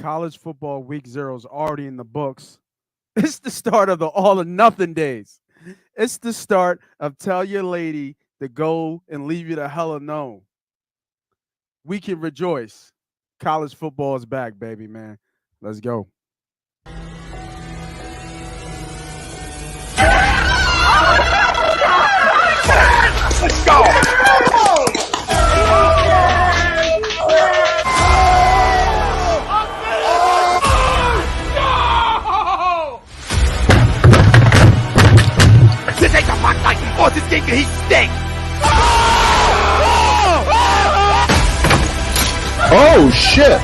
College football week 0 is already in the books. It's the start of the all or nothing days. It's the start of tell your lady to go and leave you the hell alone. We can rejoice. College football is back, baby, man. Let's go. Let's go! This ain't the Mike Tyson force this game, he stinks! Oh, shit!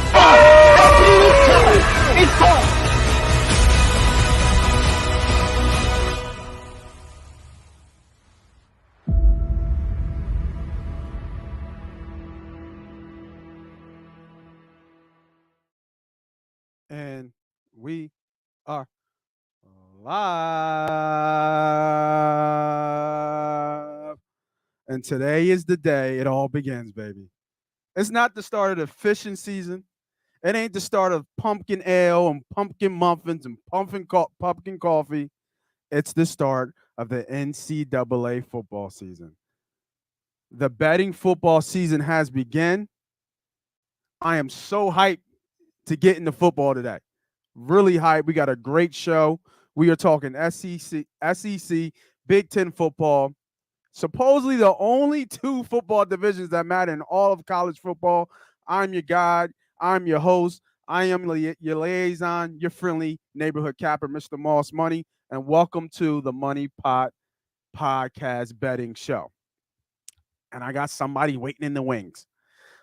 It's gone! And we are live. And today is the day it all begins, baby. It's not the start of the fishing season. It ain't the start of pumpkin ale and pumpkin muffins and pumpkin coffee. It's the start of the NCAA football season. The betting football season has begun. I am so hyped to get into football today. Really hyped. We got a great show. We are talking SEC, Big Ten football. Supposedly the only two football divisions that matter in all of college football. I'm your guide. I'm your host. I am your liaison, your friendly neighborhood capper, Mr. Moss Money, and welcome to the MoneyPot Podcast betting show. And I got somebody waiting in the wings.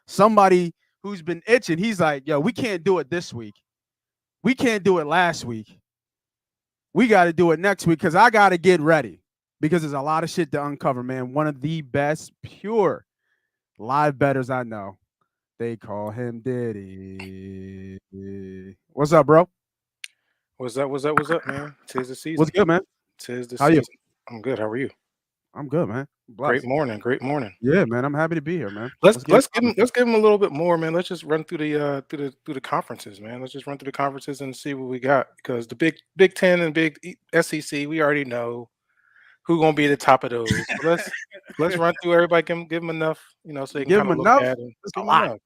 Somebody who's been itching. He's like, yo, we can't do it this week. We can't do it last week. We got to do it next week because I got to get ready because there's a lot of shit to uncover, man. One of the best pure live bettors I know. They call him Diddy. What's up, bro? What's up, man? Tis the season. What's good, man? Tis the How season. you? I'm good. How are you? I'm good, man. Great morning. Yeah, man. I'm happy to be here, man. Let's give him a little bit more, man. Let's just run through the conferences, man. Let's just run through the conferences and see what we got because the Big Ten and Big SEC, we already know who's gonna be at the top of those. So let's run through everybody. Give them enough, so you can kind of look at it. It's a lot.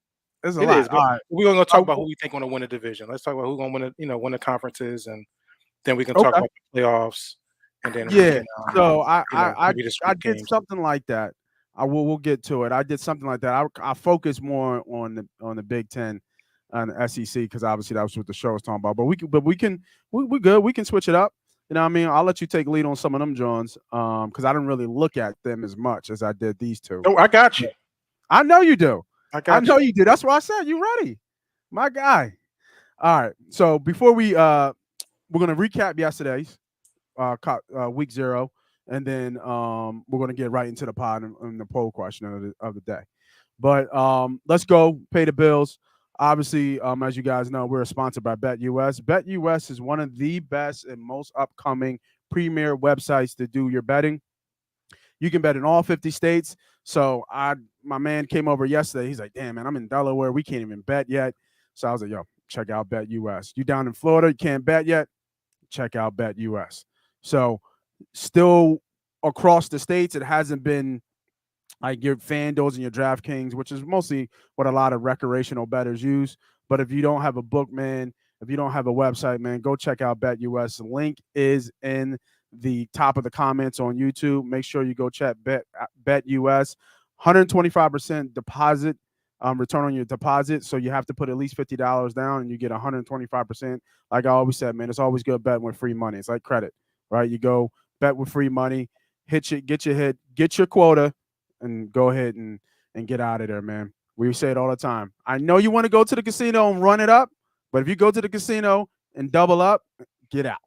It's a It lot. is, All right. We're gonna talk about who we think gonna win the division. Let's talk about who's gonna win the conferences, and then we can talk about the playoffs. And then so I did something like that. We'll get to it. I did something like that. I focused more on the Big Ten and the SEC because obviously that was what the show was talking about. But we good. We can switch it up. You know what I mean? I'll let you take lead on some of them Johns because I didn't really look at them as much as I did these two. Oh, I got you. I know you do. I know you do. That's why I said you ready, my guy. All right. So before we're gonna recap yesterday's week 0, and then we're gonna get right into the pod and the poll question of the day. But let's go pay the bills. Obviously, as you guys know, we're sponsored by BetUS. BetUS is one of the best and most upcoming premier websites to do your betting. You can bet in all 50 states. So my man came over yesterday. He's like, damn, man, I'm in Delaware. We can't even bet yet. So I was like, yo, check out BetUS. You down in Florida, you can't bet yet? Check out BetUS. So still across the states, it hasn't been like your FanDuels and your DraftKings, which is mostly what a lot of recreational bettors use. But if you don't have a book, man, if you don't have a website, man, go check out BetUS. The link is in the top of the comments on YouTube. Make sure you go check BetUS. 125% deposit return on your deposit. So you have to put at least $50 down and you get 125%. Like I always said, man, it's always good betting with free money. It's like credit, right? You go bet with free money, get your quota, and go ahead and get out of there, man. We say it all the time. I know you want to go to the casino and run it up, but if you go to the casino and double up, get out,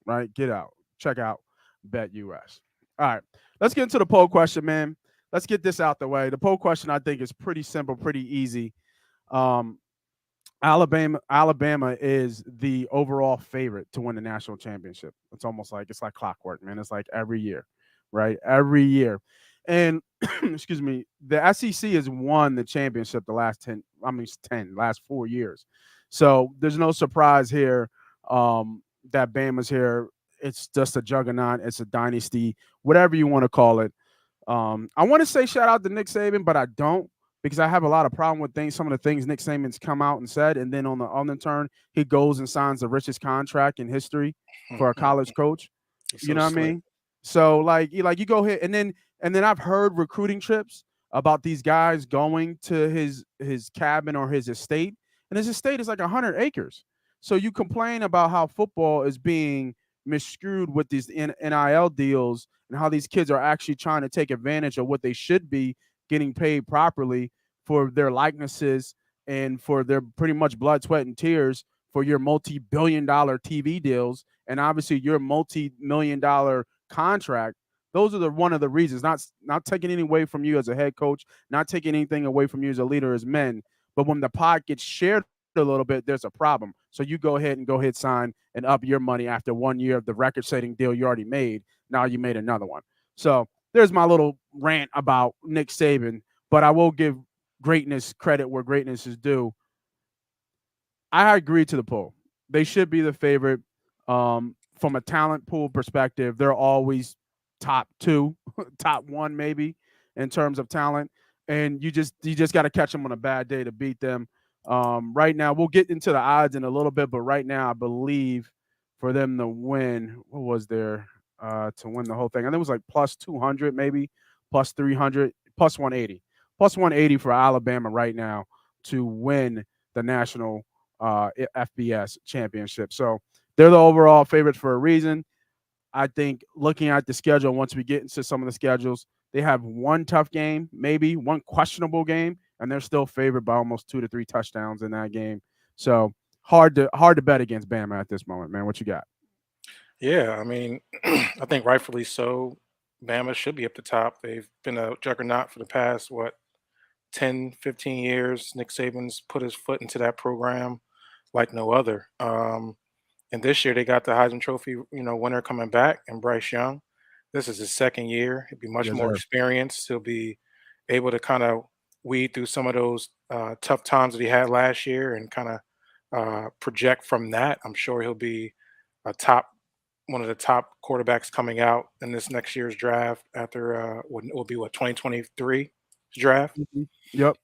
right? Get out. Check out BetUS. All right, let's get into the poll question, man. Let's get this out the way. The poll question, I think, is pretty simple, pretty easy. Alabama is the overall favorite to win the national championship. It's like clockwork, man. It's like every year, right? Every year. And excuse me, the SEC has won the championship the last 4 years. So there's no surprise here that Bama's here. It's just a juggernaut. It's a dynasty, whatever you want to call it. I want to say shout out to Nick Saban, but I don't because I have a lot of problem with some of the things Nick Saban's come out and said, and then on the turn, he goes and signs the richest contract in history for a college coach. He's You so know what I slick. mean? So you go ahead and then I've heard recruiting trips about these guys going to his cabin or his estate, and his estate is like 100 acres. So you complain about how football is being miscued with these NIL deals and how these kids are actually trying to take advantage of what they should be getting paid properly for their likenesses and for their pretty much blood, sweat, and tears for your multi-billion-dollar TV deals and obviously your multi-million-dollar contract. Those are one of the reasons. Not taking anything away from you as a head coach, not taking anything away from you as a leader as men. But when the pot gets shared a little bit, there's a problem. So you go ahead sign and up your money after 1 year of the record-setting deal you already made. Now you made another one. So there's my little rant about Nick Saban. But I will give greatness credit where greatness is due. I agree to the poll. They should be the favorite. From a talent pool perspective, they're always top two, top one maybe in terms of talent. And you just got to catch them on a bad day to beat them. Right now, we'll get into the odds in a little bit, but right now, I believe for them to win, what was there to win the whole thing? I think it was like plus 200, maybe plus 300, plus 180, plus 180 for Alabama right now to win the national FBS championship. So they're the overall favorites for a reason. I think looking at the schedule, once we get into some of the schedules, they have one tough game, maybe one questionable game, and they're still favored by almost 2 to 3 touchdowns in that game. So hard to bet against Bama at this moment, man. What you got? Yeah, I mean, I think rightfully so. Bama should be up the top. They've been a juggernaut for the past, 10, 15 years. Nick Saban's put his foot into that program like no other. And this year they got the Heisman Trophy, winner coming back and Bryce Young. This is his second year. He'll be much Yes, more sir. experienced. He'll be able to kind of weed through some of those tough times that he had last year and kind of project from that. I'm sure he'll be a top one of the top quarterbacks coming out in this next year's draft after what will be 2023 draft. Yep.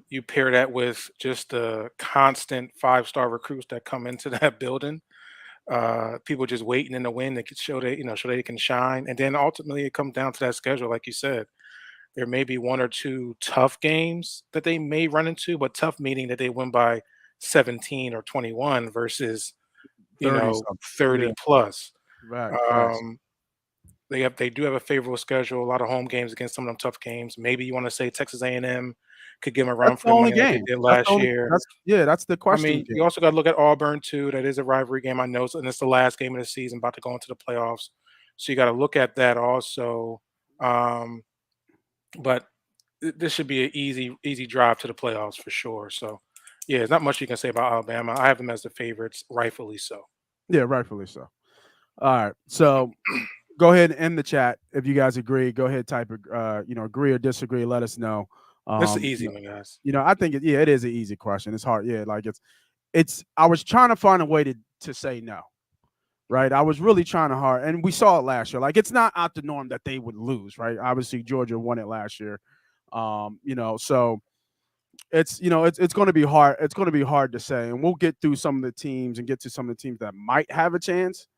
You pair that with just the constant 5-star recruits that come into that building. People just waiting in the wind to show they can shine. And then ultimately it comes down to that schedule, like you said. There may be one or two tough games that they may run into, but tough meaning that they win by 17 or 21 versus 30 something. 30 Yeah. plus. Facts. Um, they do have a favorable schedule, a lot of home games against some of them tough games. Maybe you want to say Texas A&M could give them a run That's for the their only money like they game. did That's the last only. year. That's the I question mean, game. you also got to look at Auburn too. That is a rivalry game, I know, and it's the last game of the season, about to go into the playoffs. So you got to look at that also. But this should be an easy drive to the playoffs for sure. So, yeah, there's not much you can say about Alabama. I have them as the favorites, rightfully so. Yeah, rightfully so. All right. So go ahead and end the chat if you guys agree. Go ahead, type agree or disagree. Let us know. This is an You easy know, one, guys. I think it is an easy question. It's hard. Yeah, like it's. I was trying to find a way to say no. Right. I was really trying to hard, and we saw it last year. Like it's not out the norm that they would lose. Right. Obviously, Georgia won it last year. So it's going to be hard. It's going to be hard to say, and we'll get through some of the teams and get to some of the teams that might have a chance.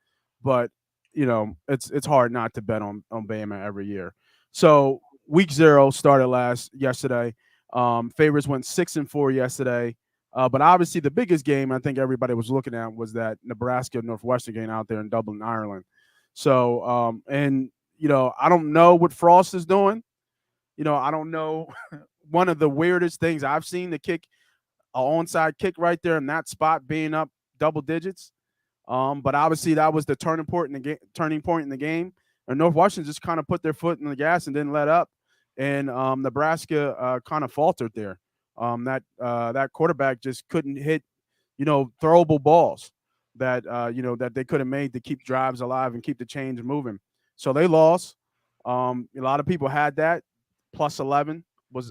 But it's hard not to bet on Bama every year. So week 0 started yesterday. Favorites went 6-4 yesterday. But obviously the biggest game I think everybody was looking at was that Nebraska Northwestern game out there in Dublin, Ireland. So I don't know what Frost is doing. I don't know. One of the weirdest things I've seen, the kick, an onside kick right there in that spot being up double digits. But obviously that was the turning point in the game. And Northwestern just kind of put their foot in the gas and didn't let up. And Nebraska kind of faltered there. That quarterback just couldn't hit, throwable balls that they could have made to keep drives alive and keep the chains moving. So they lost. A lot of people had that. Plus 11 was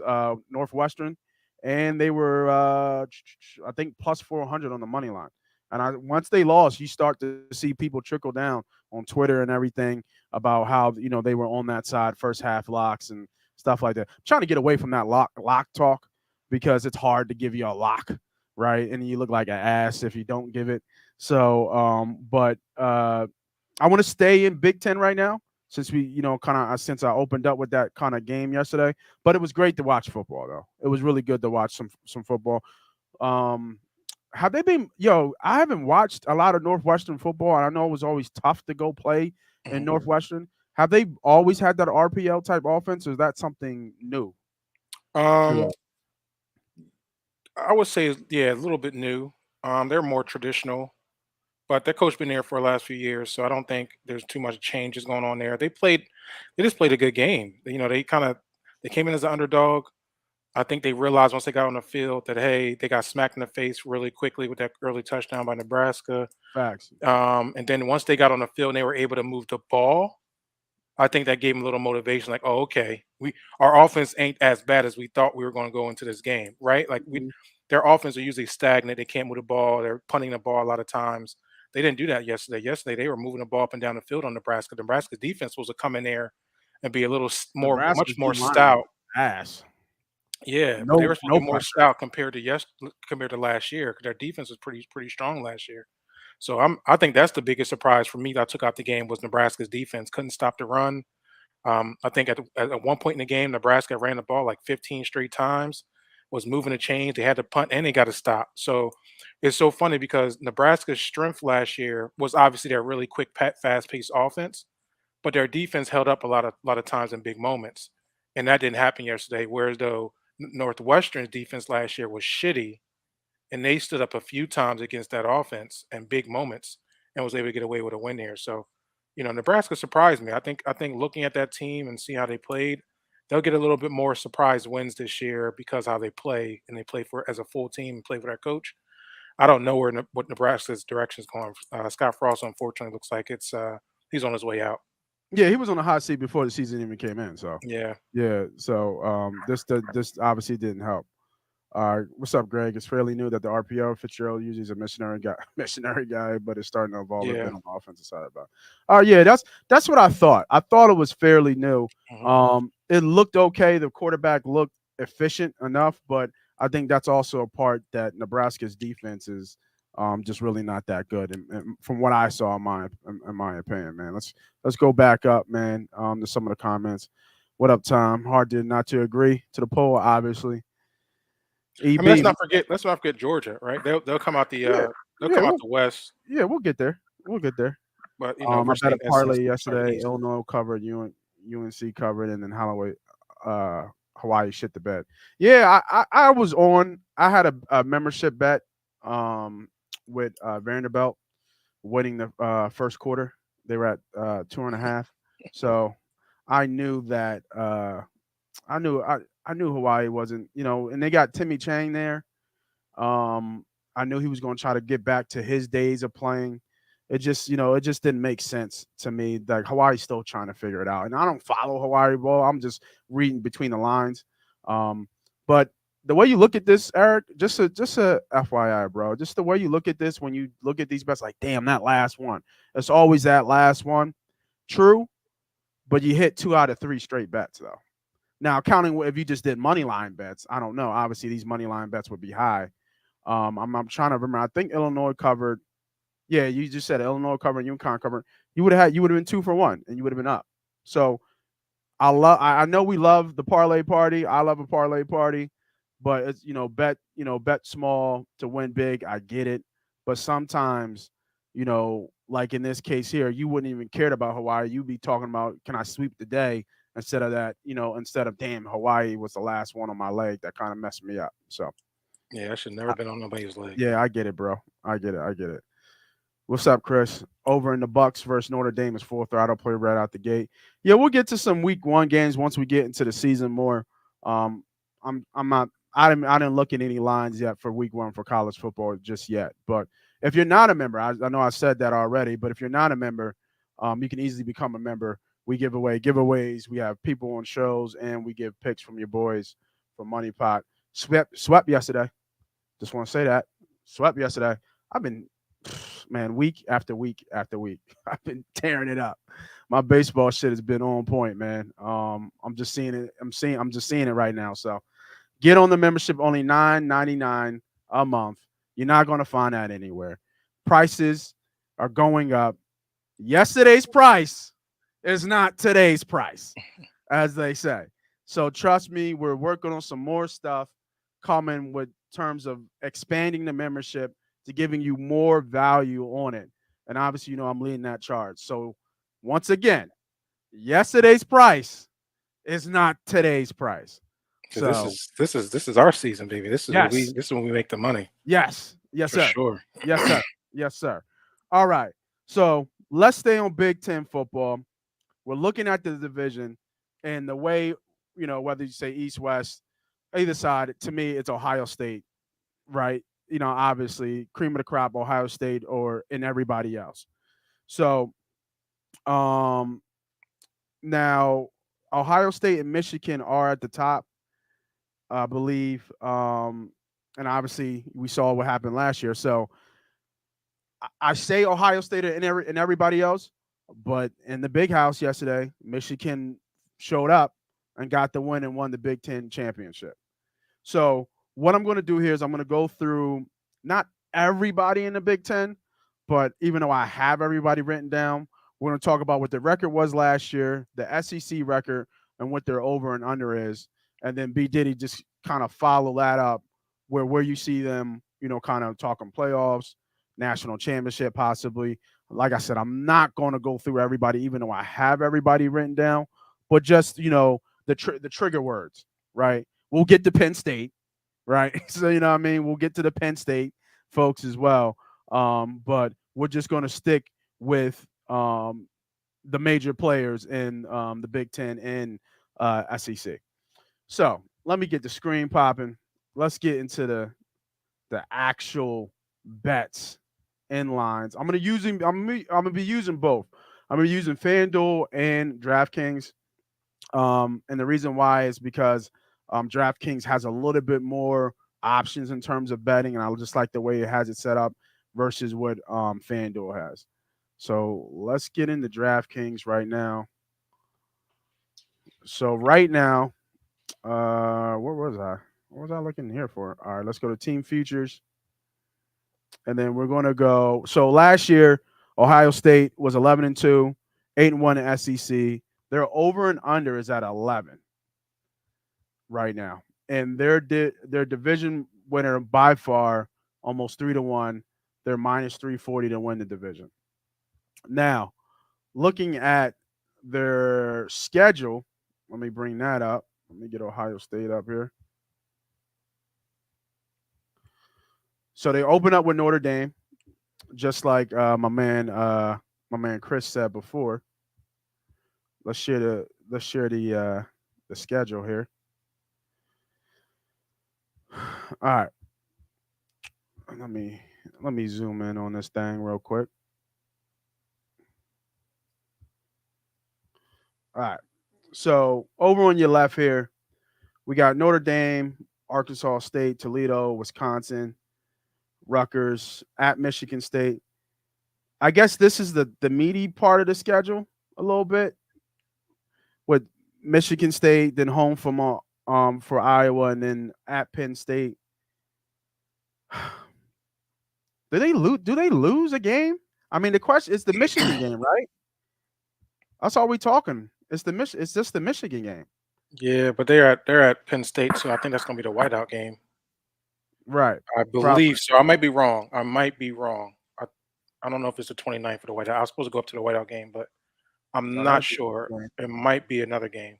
Northwestern. and they were I think plus 400 on the money line. And once they lost, you start to see people trickle down on Twitter and everything about how they were on that side first half locks and stuff like that. I'm trying to get away from that lock talk because it's hard to give you a lock, right? And you look like an ass if you don't give it. So, but I want to stay in Big Ten right now since we, kind of since I opened up with that kind of game yesterday. But it was great to watch football, though. It was really good to watch some football. Um, have they been? I haven't watched a lot of Northwestern football, and I know it was always tough to go play in Mhm. Northwestern. Have they always had that RPL type offense, or is that something new? Um, I would say, yeah, a little bit new. They're more traditional, but their coach been there for the last few years, so I don't think there's too much changes going on there. They just played a good game. They came in as an underdog. I think they realized once they got on the field that, hey, they got smacked in the face really quickly with that early touchdown by Nebraska. Facts. And then once they got on the field and they were able to move the ball, I think that gave them a little motivation. Like, oh, okay, our offense ain't as bad as we thought we were going to go into this game, right? Like Mhm. their offense are usually stagnant. They can't move the ball. They're punting the ball a lot of times. They didn't do that yesterday. Yesterday they were moving the ball up and down the field on Nebraska. Nebraska's defense was to come in there and be a little much Nebraska's D more line stout. was ass. Yeah, but they No, were supposed to no be more pressure. stout compared to last year because their defense was pretty strong last year. So I think that's the biggest surprise for me that I took out the game was Nebraska's defense couldn't stop the run. I think at one point in the game, Nebraska ran the ball like 15 straight times, was moving the chains. They had to punt and they got to stop. So it's so funny because Nebraska's strength last year was obviously their really quick, fast-paced offense, but their defense held up a lot of times in big moments, and that didn't happen yesterday. Whereas though Northwestern's defense last year was shitty, and they stood up a few times against that offense and big moments and was able to get away with a win here. So, Nebraska surprised me. I think looking at that team and see how they played, they'll get a little bit more surprise wins this year because how they play and they play for as a full team and play for their coach. I don't know what Nebraska's direction is going. Scott Frost, unfortunately, looks like he's on his way out. Yeah, he was on the hot seat before the season even came in. So Yeah, yeah, so this obviously didn't help. What's up, Greg? It's fairly new that the RPO Fitzgerald usually is a missionary guy, but it's starting to evolve a bit yeah. on the offensive side about. Yeah, that's what I thought. I thought it was fairly new. Mhm. It looked okay. The quarterback looked efficient enough, but I think that's also a part that Nebraska's defense is just really not that good. And from what I saw, in my opinion, man. Let's go back up, man. To some of the comments. What up, Tom? Hard to not to agree to the poll, obviously. I mean, let's EB, not forget. Let's not forget Georgia, right? They'll come out the yeah, they'll yeah, come out the West, we'll get there. We'll get there. but I we're bet a seeing parlay SEC start yesterday. easily. Illinois covered, UNC covered, and then Hawaii shit the bed. Yeah, I was on. I had a membership bet with Vanderbilt winning the first quarter. They were at 2.5. So I knew that I knew Hawaii wasn't, and they got Timmy Chang there. I knew he was going to try to get back to his days of playing. It just didn't make sense to me. Like Hawaii's still trying to figure it out, and I don't follow Hawaii ball. I'm just reading between the lines. But the way you look at this, Eric, just a FYI, bro. Just the way you look at this when you look at these bets, like, damn, that last one. It's always that last one. True, but you hit 2 out of 3 straight bets though. Now, counting if you just did money line bets, I don't know. Obviously, these money line bets would be high. I'm trying to remember. I think Illinois covered. Yeah, you just said Illinois covered, UConn covered. You would have been 2 for 1, and you would have been up. So I know we love the parlay party. I love a parlay party, but it's bet small to win big. I get it, but sometimes like in this case here, you wouldn't even cared about Hawaii. You'd be talking about can I sweep the day instead of that. Instead of damn Hawaii was the last one on my leg that kind of messed me up. So Yeah, I should never been on nobody's leg. yeah, I get it, bro. I get it. What's up, Chris? Over in the Bucks versus Notre Dame is full throttle play right out the gate. Yeah, we'll get to some week 1 games once we get into the season more. I'm not. I didn't look at any lines yet for week 1 for college football just yet. But if you're not a member, I know I said that already. But if you're not a member, you can easily become a member. We give away giveaways. We have people on shows, and we give picks from your boys for MoneyPot. Swept yesterday. Just want to say that. Swept yesterday. I've been, man, week after week after week. I've been tearing it up. My baseball shit has been on point, man. I'm just seeing it. I'm just seeing it right now. So get on the membership, only $9.99 a month. You're not going to find that anywhere. Prices are going up. Yesterday's price is not today's price, as they say. So trust me, we're working on some more stuff coming with terms of expanding the membership to giving you more value on it. And obviously, I'm leading that charge. So once again, yesterday's price is not today's price. So This is our season, baby. This is yes, when we make the money. yes, For sir, sure. yes, sir, yes, sir. All right. So let's stay on Big Ten football. We're looking at the division and the way, whether you say East, West, either side, to me, it's Ohio State, right? Obviously, cream of the crop, Ohio State and everybody else. So now Ohio State and Michigan are at the top, I believe. And obviously, we saw what happened last year. So I say Ohio State and everybody else, but in the big house yesterday, Michigan showed up and got the win and won the Big Ten championship. So what I'm going to do here is I'm going to go through not everybody in the Big Ten, but even though I have everybody written down, we're going to talk about what the record was last year, the SEC record, and what their over and under is. And then B. Diddy just kind of follow that up where you see them, kind of talking playoffs, national championship possibly. Like I said, I'm not going to go through everybody, even though I have everybody written down, but just, the trigger words, right? We'll get to Penn State, right? So, what I mean? We'll get to the Penn State folks as well. But we're just going to stick with the major players in the Big Ten and SEC. So let me get the screen popping. Let's get into the actual bets and lines. I'm gonna be using both. I'm gonna be using FanDuel and DraftKings. And the reason why is because DraftKings has a little bit more options in terms of betting, and I just like the way it has it set up versus what FanDuel has. So let's get into DraftKings right now. So right now, where was I? What was I looking here for? All right, let's go to team features. And then we're going to go. So last year, Ohio State was 11-2, 8-1 in SEC. Their over and under is at 11 right now, and their division winner by far, almost 3-1. They're minus 340 to win the division. Now, looking at their schedule, let me bring that up. Let me get Ohio State up here. So they open up with Notre Dame, just like my man Chris said before. Let's share the schedule here. All right. Let me zoom in on this thing real quick. All right. So over on your left here, we got Notre Dame, Arkansas State, Toledo, Wisconsin, Rutgers, at Michigan State. I guess this is the meaty part of the schedule a little bit, with Michigan State, then home for Iowa, and then at Penn State. Do they lose a game? I mean, the question is the Michigan game, right? That's all we talking. It's just the Michigan game. Yeah, but they're at Penn State, so I think that's gonna be the whiteout game. Right. I believe Probably. so. I might be wrong. I don't know if it's the 29th for the whiteout. I was supposed to go up to the whiteout game, but I'm not sure. It might be another game,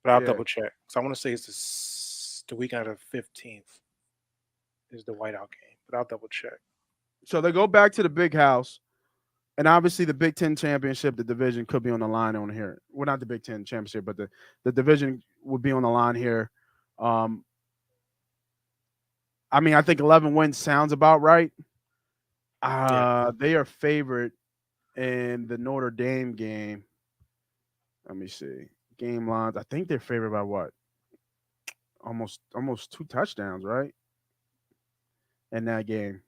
but I'll double check. So I want to say it's the weekend of the 15th is the whiteout game, but I'll double check. So they go back to the big house, and obviously the Big Ten championship, the division could be on the line on here. Well, not the Big Ten championship, but the division would be on the line here. I mean, I think 11 wins sounds about right. They are favored in the Notre Dame game. Let me see. Game lines. I think they're favored by what? almost 2 touchdowns, right? In that game.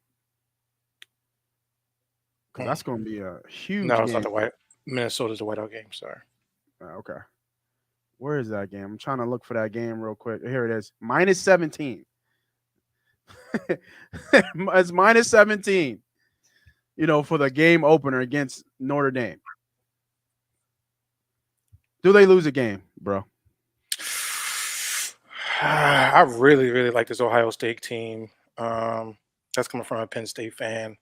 Because that's going to be a huge No, it's not game. the white. Minnesota's the whiteout game. Sorry. Okay. Where is that game? I'm trying to look for that game real quick. Here it is. Minus 17. It's minus 17, for the game opener against Notre Dame. Do they lose a game, bro? I really, really like this Ohio State team. That's coming from a Penn State fan.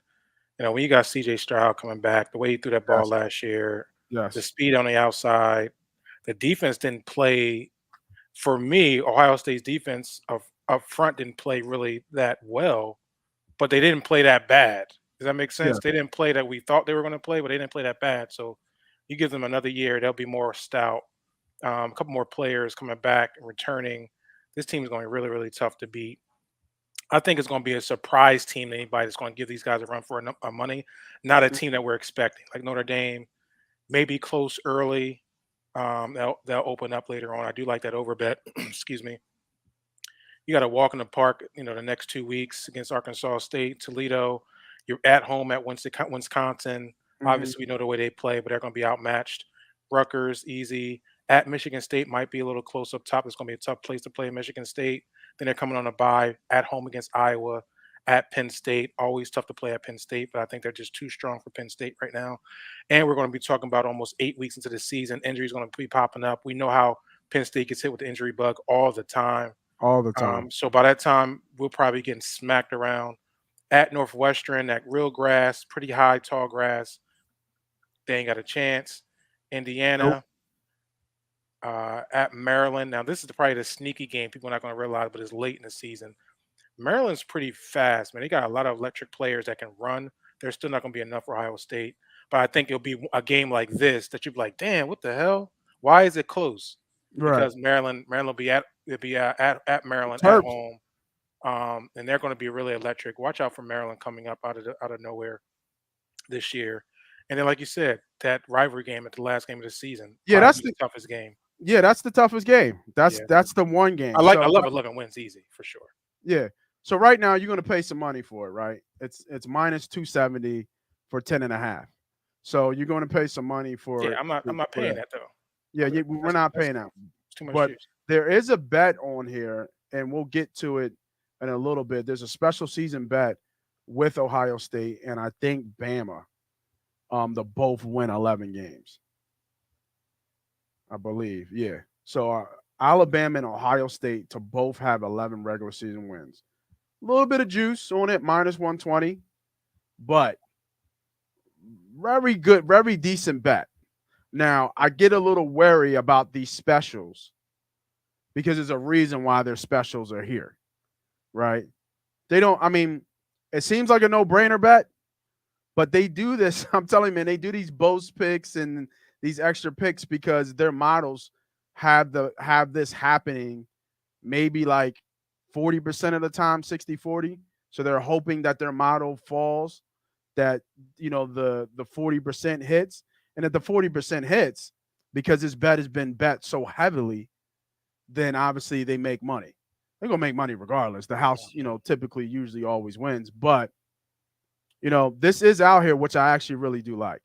When you got C.J. Stroud coming back, the way he threw that ball Yes. last year, the Yes. speed on the outside, the defense didn't play. For me, Ohio State's defense up front didn't play really that well, but they didn't play that bad. Does that make sense? Yeah. They didn't play that we thought they were going to play, but they didn't play that bad. So you give them another year, they'll be more stout. A couple more players coming back and returning. This team is going to be really, really tough to beat. I think it's going to be a surprise team to anybody that's going to give these guys a run for money, not a team that we're expecting. Like Notre Dame, maybe close early. They'll open up later on. I do like that over bet. Excuse me. You got to walk in the park, the next 2 weeks against Arkansas State, Toledo. You're at home at Wisconsin. Obviously, we know the way they play, but they're going to be outmatched. Rutgers, easy. At Michigan State might be a little close up top. It's going to be a tough place to play Michigan State. Then they're coming on a bye at home against Iowa. At Penn State, always tough to play at Penn State, but I think they're just too strong for Penn State right now. And we're going to be talking about almost 8 weeks into the season. Injuries going to be popping up. We know how Penn State gets hit with the injury bug all the time. All the time. So by that time, we'll probably be getting smacked around. At Northwestern, that real grass, pretty high, tall grass. They ain't got a chance. Indiana. At Maryland. Now, this is probably the sneaky game people are not going to realize, but it's late in the season. Maryland's pretty fast, man. They got a lot of electric players that can run. There's still not going to be enough for Ohio State. But I think it'll be a game like this that you'll be like, damn, what the hell? Why is it close? Right. Because Maryland will be at Maryland Terps. at home. And they're going to be really electric. Watch out for Maryland coming up out of nowhere this year. And then, like you said, that rivalry game at the last game of the season. Yeah, that's the toughest game. Yeah, that's the toughest game. That's the one game. I love 11 wins easy for sure. Yeah. So right now you're going to pay some money for it, right? It's minus 270 for 10.5. So you're going to pay some money for. Yeah, I'm not paying that though. Yeah, we're not paying that. It's too much but juice. There is a bet on here, and we'll get to it in a little bit. There's a special season bet with Ohio State, and I think Bama, to both win 11 games. I believe, yeah. So Alabama and Ohio State to both have 11 regular season wins. A little bit of juice on it, minus 120, but very good, very decent bet. Now, I get a little wary about these specials because there's a reason why their specials are here, right? It seems like a no-brainer bet, but they do this. I'm telling you, man, they do these bonus picks and these extra picks because their models have this happening maybe like 40% of the time, 60-40. So they're hoping that their model falls, that the 40% hits. And if the 40% hits, because this bet has been bet so heavily, then obviously they make money. They're gonna make money regardless. The house, typically usually always wins. But this is out here, which I actually really do like.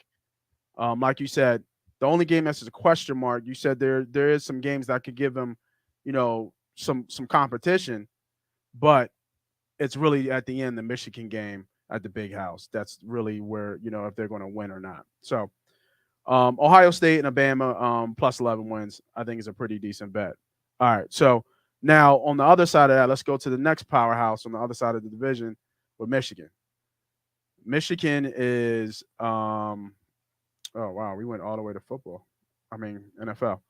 Like you said, the only game that's a question mark, you said there is some games that could give them, some competition, but it's really at the end the Michigan game at the big house. That's really where, if they're going to win or not. So Ohio State and Alabama plus 11 wins, I think is a pretty decent bet. All right. So now on the other side of that, let's go to the next powerhouse on the other side of the division with Michigan. Michigan is oh wow, we went all the way to football. NFL.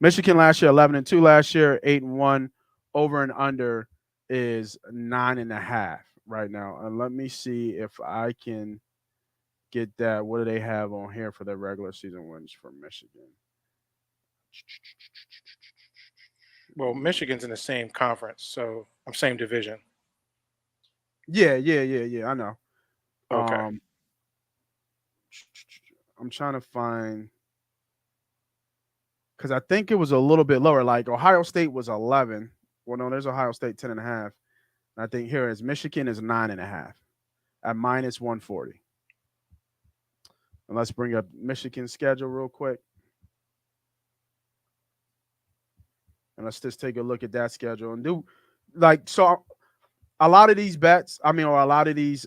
Michigan last year 11-2 last year, 8-1. Over and under is 9.5 right now. And let me see if I can get that. What do they have on here for their regular season wins for Michigan? Well, Michigan's in the same conference, so same division. Yeah. I know. Okay. I'm trying to find, because I think it was a little bit lower. Like Ohio State was 11 Well, no, there's Ohio State 10.5. I think here is Michigan is 9.5 at minus 140. And let's bring up Michigan's schedule real quick. And let's just take a look at that schedule and do like so a lot of these bets, I mean, or a lot of these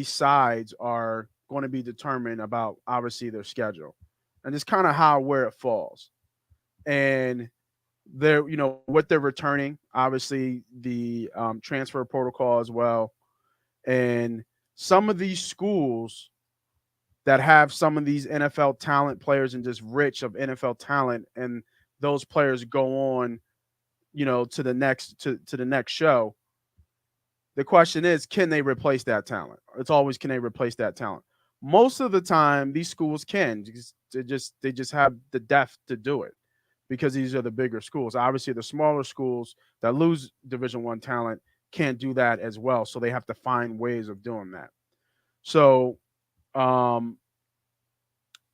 sides are going to be determined about obviously their schedule. And it's kind of how where it falls. And they're, what they're returning, obviously the transfer protocol as well. And some of these schools that have some of these NFL talent players and just rich of NFL talent, and those players go on, to the next show. The question is, can they replace that talent? It's always, can they replace that talent? Most of the time, these schools can. They just have the depth to do it because these are the bigger schools. Obviously, the smaller schools that lose Division I talent can't do that as well. So they have to find ways of doing that. So,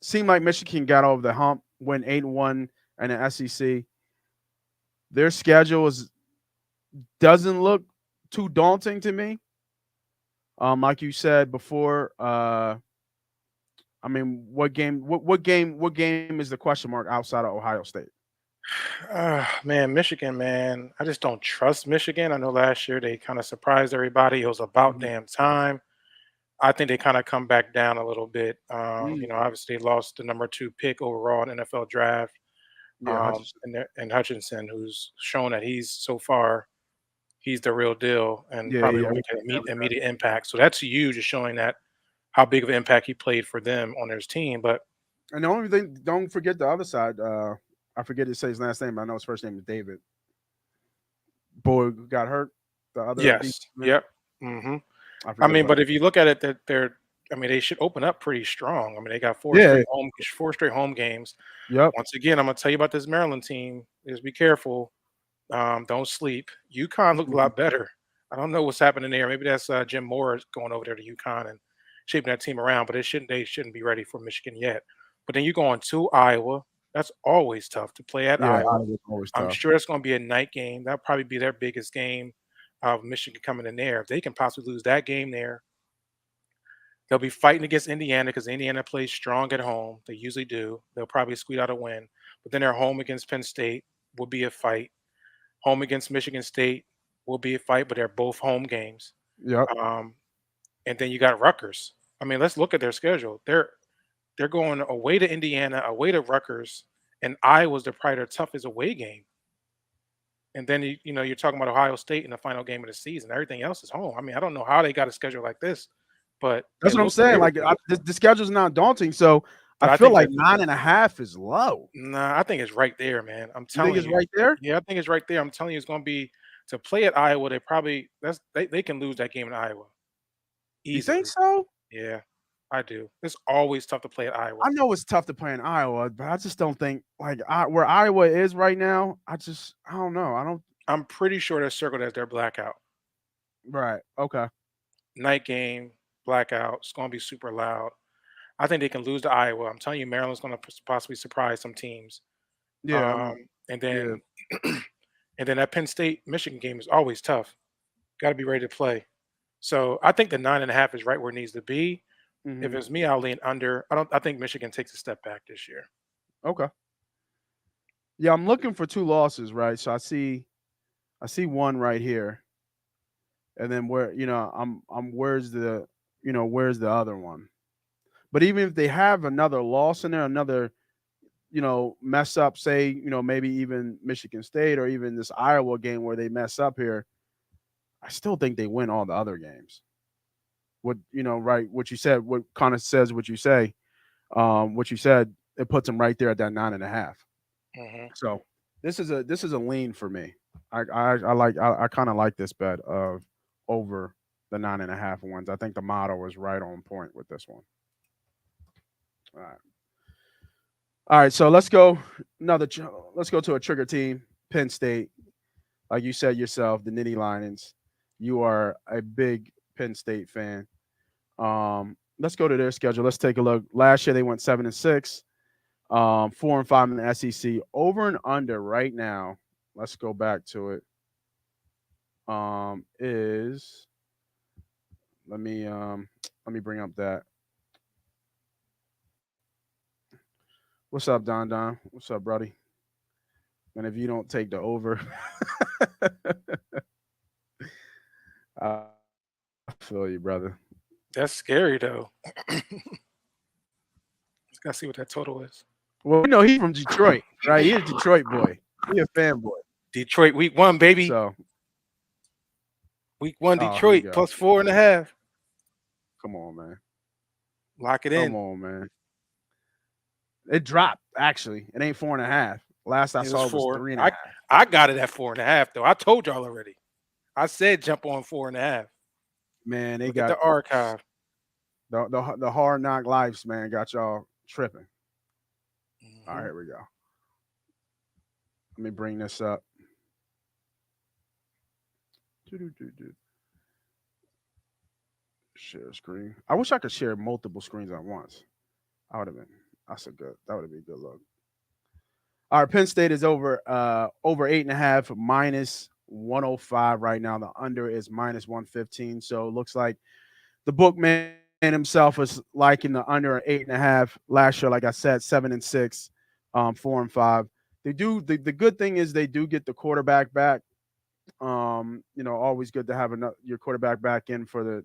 seemed like Michigan got over the hump, went 8-1 in the SEC. Their schedule doesn't look too daunting to me. Like you said before, I mean, what game is the question mark outside of Ohio State? Man, Michigan, man. I just don't trust Michigan. I know last year they kind of surprised everybody. It was about damn time. I think they kind of come back down a little bit. Obviously they lost the number 2 pick overall in NFL draft. And Hutchinson, who's shown that he's the real deal and probably will make an immediate impact. So that's huge, is showing that how big of an impact he played for them on their team. But and the only thing, don't forget the other side. I forget to say his last name, but I know his first name is David. Boy got hurt. The other Yep. Mm-hmm. I mean, but if you look at it, that they should open up pretty strong. I mean, they got four straight home games. Yep. Once again, I'm gonna tell you about this Maryland team. Is be careful. Don't sleep. UConn looked a lot better. I don't know what's happening there. Maybe that's Jim Moore going over there to UConn and shaping that team around. But they shouldn't be ready for Michigan yet. But then you go on to Iowa. That's always tough to play at Iowa. I'm sure it's going to be a night game. That'll probably be their biggest game of Michigan coming in there. If they can possibly lose that game there, they'll be fighting against Indiana because Indiana plays strong at home. They usually do. They'll probably squeeze out a win. But then they're home against Penn State will be a fight. Home against Michigan State will be a fight, but they're both home games. Yep. And then you got Rutgers. I mean, let's look at their schedule. They're going away to Indiana, away to Rutgers, and Iowa's probably their toughest away game. And then you're talking about Ohio State in the final game of the season. Everything else is home. I mean, I don't know how they got a schedule like this, but that's what I'm saying. Like the schedule's not daunting, so I feel like 9.5 is low. Nah, I think it's right there, man. I'm telling you, it's right there. Yeah, I think it's right there. I'm telling you, it's going to be to play at Iowa. They can lose that game in Iowa. Easily. You think so? Yeah. I do. It's always tough to play at Iowa. I know it's tough to play in Iowa, but I just don't think where Iowa is right now. I don't know. I'm pretty sure they're circled as their blackout. Right. Okay. Night game, blackout. It's going to be super loud. I think they can lose to Iowa. I'm telling you, Maryland's going to possibly surprise some teams. Yeah. And then that Penn State Michigan game is always tough. Got to be ready to play. So I think the 9.5 is right where it needs to be. Mm-hmm. If it's me, I'll lean under. I think Michigan takes a step back this year. Okay. Yeah, I'm looking for 2 losses, right? So I see one right here. And then where's the other one? But even if they have another loss in there, another, mess up, say, maybe even Michigan State or even this Iowa game where they mess up here, I still think they win all the other games. What you said, what kind of says what you say, what you said, it puts them right there at that 9.5. Mm-hmm. So this is a lean for me. I kind of like this bet of over the 9.5 ones. I think the model was right on point with this one. All right. So let's go to a trigger team, Penn State. Like you said yourself, the Nittany Lions. You are a big Penn State fan. Let's go to their schedule. Let's take a look. Last year they went 7-6, 4-5 in the SEC. Over and under right now let's go back to it. Is let me bring up that. What's up, Don Don? What's up, Brody? And if you don't take the over, I feel you, brother. That's scary though. Gotta see what that total is. Well, we know he's from Detroit, right? He's a Detroit boy. He a fanboy. Detroit week 1, baby. So week 1, here we Detroit go. plus 4.5. Come on, man. Lock it in. Come on, man. It dropped, actually. It ain't 4.5. Last I saw it was 3.5. I got it at 4.5 though. I told y'all already. I said jump on 4.5. Man, they Look got at the archive. The hard knock lives, man, got y'all tripping. Mm-hmm. All right, here we go. Let me bring this up. Share screen. I wish I could share multiple screens at once. That would have been that would have been a good look. All right, Penn State is over 8.5 minus 105 right now. The under is minus 115. So it looks like the bookman himself is liking the under 8.5 last year. Like I said, 7-6, 4-5. They do the good thing is they do get the quarterback back. Always good to have your quarterback back in for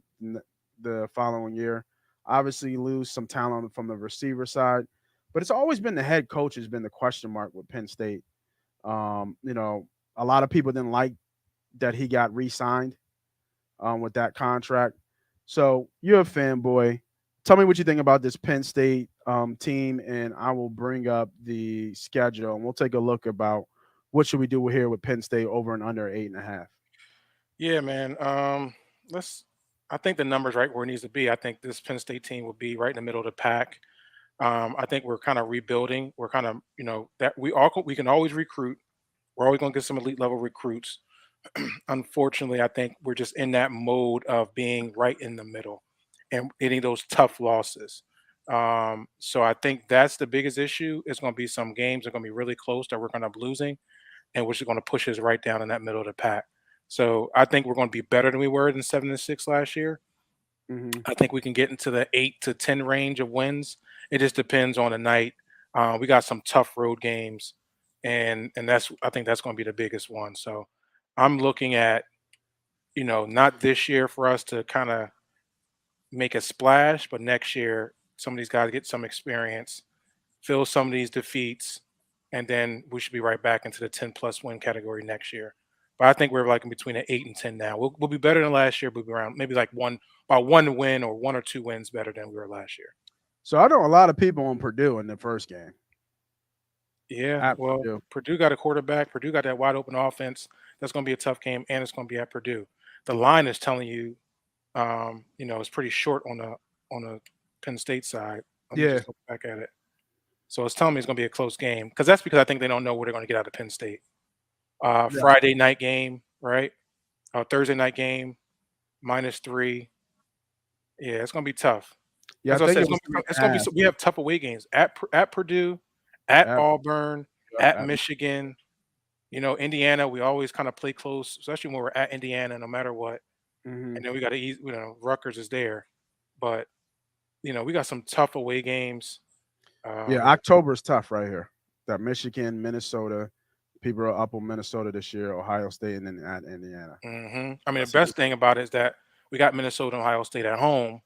the following year. Obviously, you lose some talent from the receiver side, but it's always been the head coach has been the question mark with Penn State. A lot of people didn't like that he got re-signed with that contract. So you're a fanboy. Tell me what you think about this Penn State team, and I will bring up the schedule, and we'll take a look about what should we do here with Penn State over and under 8.5. Yeah, man. I think the number's right where it needs to be. I think this Penn State team will be right in the middle of the pack. I think we're kind of rebuilding. We're kind of, that we can always recruit. We're always going to get some elite level recruits. Unfortunately, I think we're just in that mode of being right in the middle and getting those tough losses. So I think that's the biggest issue. It's going to be some games that are going to be really close that we're going to be losing, and which is going to push us right down in that middle of the pack. So I think we're going to be better than we were in 7-6 last year. Mm-hmm. I think we can get into the 8 to 10 range of wins. It just depends on the night. We got some tough road games, and I think that's going to be the biggest one. So I'm looking at, not this year for us to kind of make a splash, but next year some of these guys get some experience, fill some of these defeats, and then we should be right back into the 10+ win category next year. But I think we're like in between an 8 and 10 now. We'll be better than last year. We'll be around maybe like one win or 1 or 2 wins better than we were last year. So I know a lot of people on Purdue in the first game. Yeah, Purdue got a quarterback. Purdue got that wide open offense. That's going to be a tough game, and it's going to be at Purdue. The line is telling you, it's pretty short on the Penn State side. Let me just look back at it. So it's telling me it's going to be a close game because I think they don't know what they're going to get out of Penn State. Friday night game, right? Thursday night game, -3. Yeah, it's going to be tough. Yeah, as I said, it's going to be. We have tough away games at Purdue, at Auburn, at Michigan. Indiana. We always kind of play close, especially when we're at Indiana, no matter what. Mm-hmm. And then we got to, Rutgers is there, but we got some tough away games. October is tough right here. Got Michigan, Minnesota. People are up on Minnesota this year, Ohio State, and then at Indiana. Mm-hmm. I mean, the best thing about it is that we got Minnesota and Ohio State at home.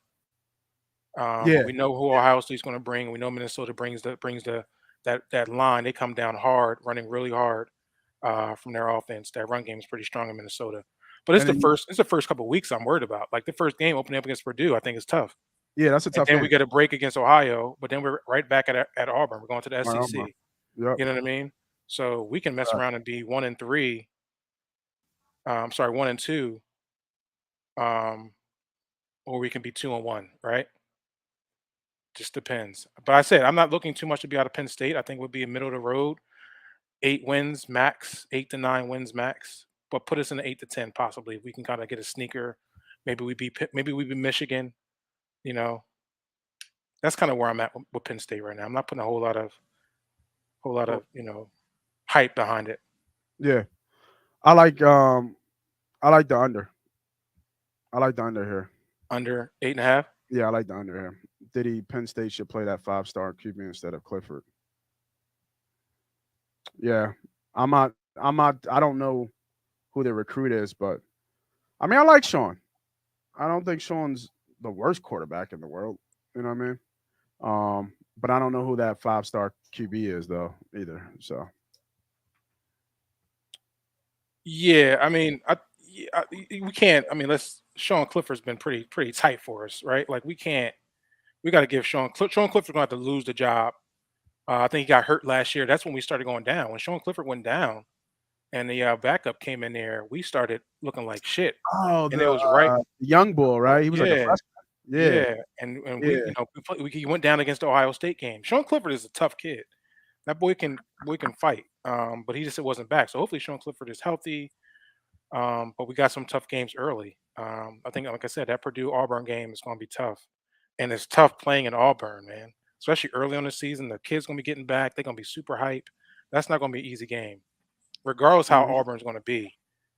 We know who Ohio State's going to bring. We know Minnesota brings that line. They come down hard, running really hard from their offense. That run game is pretty strong in Minnesota. But it's the first couple of weeks I'm worried about. Like the first game opening up against Purdue, I think is tough. Yeah, that's a tough. And we get a break against Ohio, but then we're right back at Auburn. We're going to the SEC. Yep. You know what I mean? So we can mess around and be 1-3. 1-2. Or we can be 2-1, right? Just depends. But I said I'm not looking too much to be out of Penn State. I think we'll be in middle of the road. 8 wins max, 8 to 9 wins max. But put us in the 8 to 10 possibly. We can kind of get a sneaker. Maybe we beat Michigan. That's kind of where I'm at with Penn State right now. I'm not putting a whole lot of hype behind it. Yeah. I like I like the under. I like the under here. Under 8.5. Yeah, I like the under here. Diddy Penn State should play that 5-star QB instead of Clifford. Yeah, I'm not. I'm not. I don't know who their recruit is, but I mean, I like Sean. I don't think Sean's the worst quarterback in the world. You know what I mean? But I don't know who that 5-star QB is though either. So Yeah, I mean, we can't. I mean, let's. Sean Clifford's been pretty tight for us, right? Like we can't. We got to give Sean Clifford's going to have to lose the job. I think he got hurt last year. That's when we started going down. When Sean Clifford went down and the backup came in there, we started looking like shit. oh, And it was right. the young bull, right? He was like a Yeah, freshman. Yeah, yeah. And we, yeah. he went down against the Ohio State game. Sean Clifford is a tough kid. That boy can fight. But he just wasn't back. So hopefully Sean Clifford is healthy. But we got some tough games early. I think, like I said, that Purdue Auburn game is going to be tough, and it's tough playing in Auburn, man. Especially early on the season, the kids going to be getting back. They're going to be super hype. That's not going to be an easy game, regardless how Mhm. Auburn's going to be.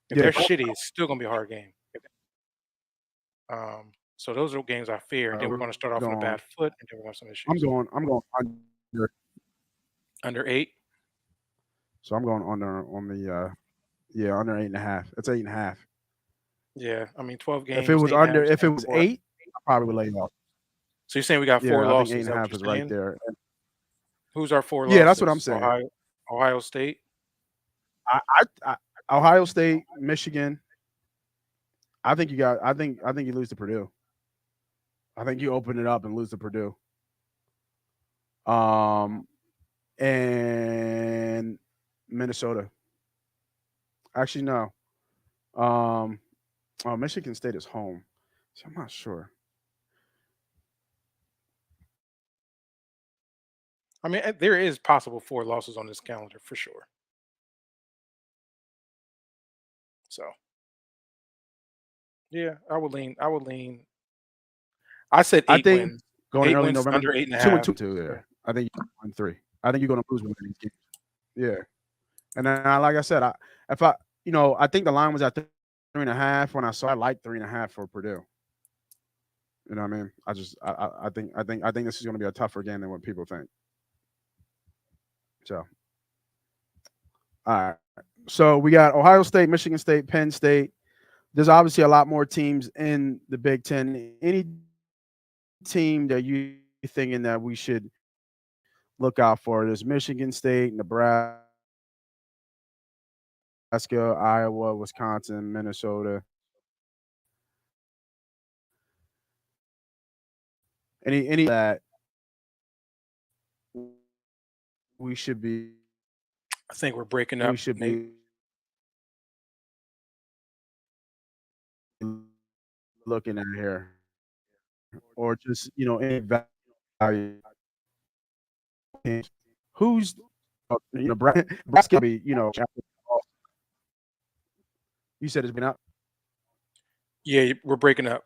If Yeah, they're shitty, it's still going to be a hard game. So those are games I fear. And then we're going to start off on a going. bad foot, and then we're going to have some I'm issues. going. I'm going under. Under 8, So I'm going under on the yeah, under 8.5. It's 8.5. yeah. I mean, 12 If it games, was 8.5 under, is if it was 24. 8, I probably would lay off. So you're saying we got 4 Yeah, I think eight losses? Is and a that what half is you're right saying? there. Who's our 4 Yeah, that's what I'm losses? saying. Ohio State. Ohio State, Michigan. I think you got. I think you lose to Purdue. I think you open it up and lose to Purdue. Um, and Minnesota. Actually, no. Um, oh, Michigan State is home. So I'm not sure. I mean, there is possible 4 losses on this calendar for sure. So yeah, I would lean. I said I 8 think wins. going in 8 early wins November, under 8 and a 2 and half. 2 Yeah. there. I think you 1-3. I think you're going to lose one of these games. Yeah, and then like I said, if I I think the line was at 3.5 when I saw. I like 3.5 for Purdue. You know what I mean? I just I think this is going to be a tougher game than what people think. So all right. So we got Ohio State, Michigan State, Penn State. There's obviously a lot more teams in the Big Ten. Any team that you thinking that we should look out for? There's Michigan State, Nebraska, Iowa, Wisconsin, Minnesota. Any that we should be I think we're breaking we up, should Nate. be looking at here, or just any value teams. Who's Nebraska? Be you said it's been out. Yeah, we're breaking up.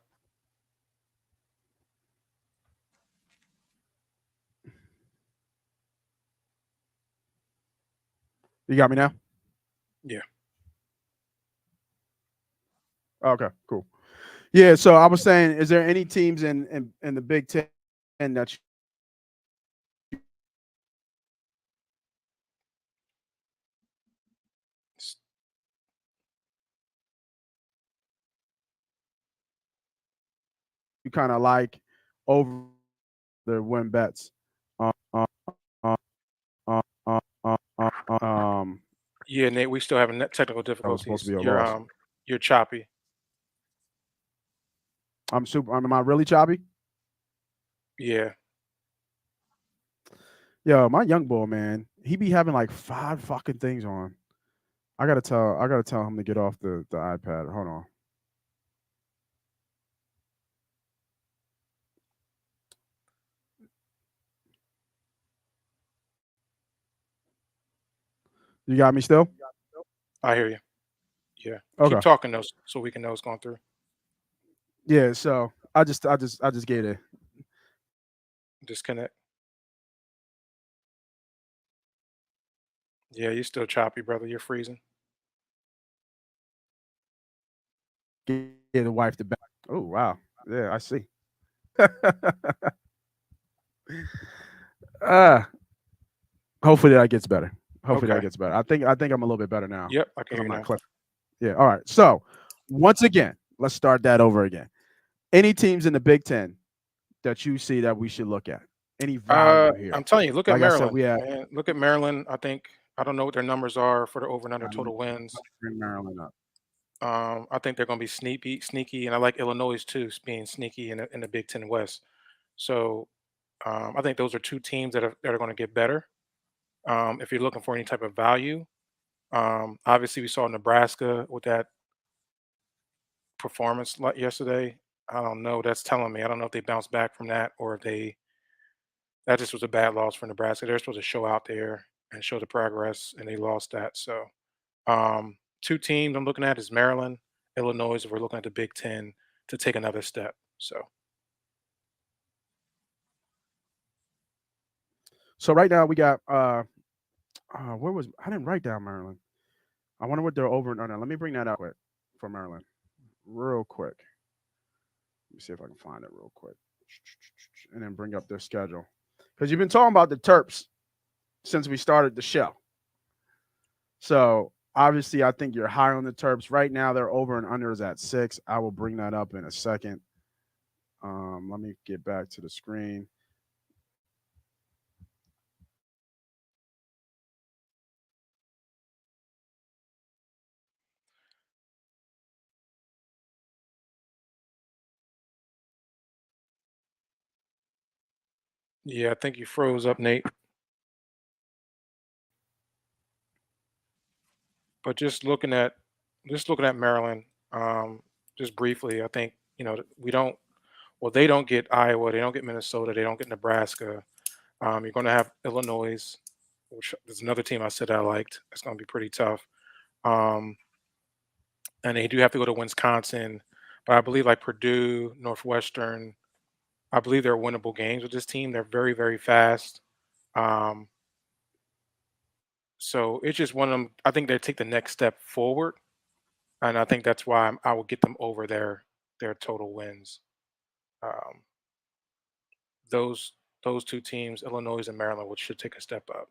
You got me now. Yeah. Okay, cool. Yeah, so I was saying, is there any teams in the Big Ten that you kind of like over the win bets? Um, um, um, um, Yeah, Nate, we still having technical that was supposed to difficulties. be a loss. You're choppy. I'm super. Am I really choppy? Yeah. Yo, my young boy, man, he be having like 5 fucking things on. I gotta tell him to get off the iPad. Hold on. You got me still? I hear you. Yeah. Keep Okay. talking though, so we can know what's going through. Yeah. So I just gave it. Disconnect. Yeah, you're still choppy, brother. You're freezing. Get the wife to back. Oh wow. Yeah, I see. uh hopefully that gets better. Hopefully that Okay. gets better. I think I'm a little bit better now Yep, I can because hear I'm you not now. clipping. Yeah. All right. So once again, let's start that over again. Any teams in the Big Ten that you see that we should look at? Any value here? I'm telling you, look at Like I said, Maryland, we have man. Look at Maryland. I don't know what their numbers are for the over and under I'm total wins. bring Maryland up. I think they're going to be sneaky, and I like Illinois too, being sneaky in the Big Ten West. So I think those are two teams that are going to get better. If you're looking for any type of value, obviously we saw Nebraska with that performance yesterday. I don't know. That's telling me. I don't know if they bounce back from that or if that just was a bad loss for Nebraska. They're supposed to show out there and show the progress, and they lost that. So two teams I'm looking at is Maryland, Illinois. If we're looking at the Big Ten to take another step. So right now we got where was I didn't write down Maryland. I wonder what they're over and under. Let me bring that up quick for Maryland. Real quick. Let me see if I can find it real quick. And then bring up their schedule. Because you've been talking about the Terps since we started the show. So obviously I think you're high on the Terps. Right now their over and under is at 6. I will bring that up in a second. Let me get back to the screen. Yeah, I think you froze up, Nate. But just looking at Maryland, just briefly, I think we don't. Well, they don't get Iowa, they don't get Minnesota, they don't get Nebraska. You're going to have Illinois, which is another team I said I liked. It's going to be pretty tough. And they do have to go to Wisconsin, but I believe like Purdue, Northwestern, I believe they're winnable games with this team. They're very, very fast. Um, so it's just one of them. I think they take the next step forward, and I think that's why I would get them over their total wins. Um, those two teams, Illinois and Maryland, which should take a step up.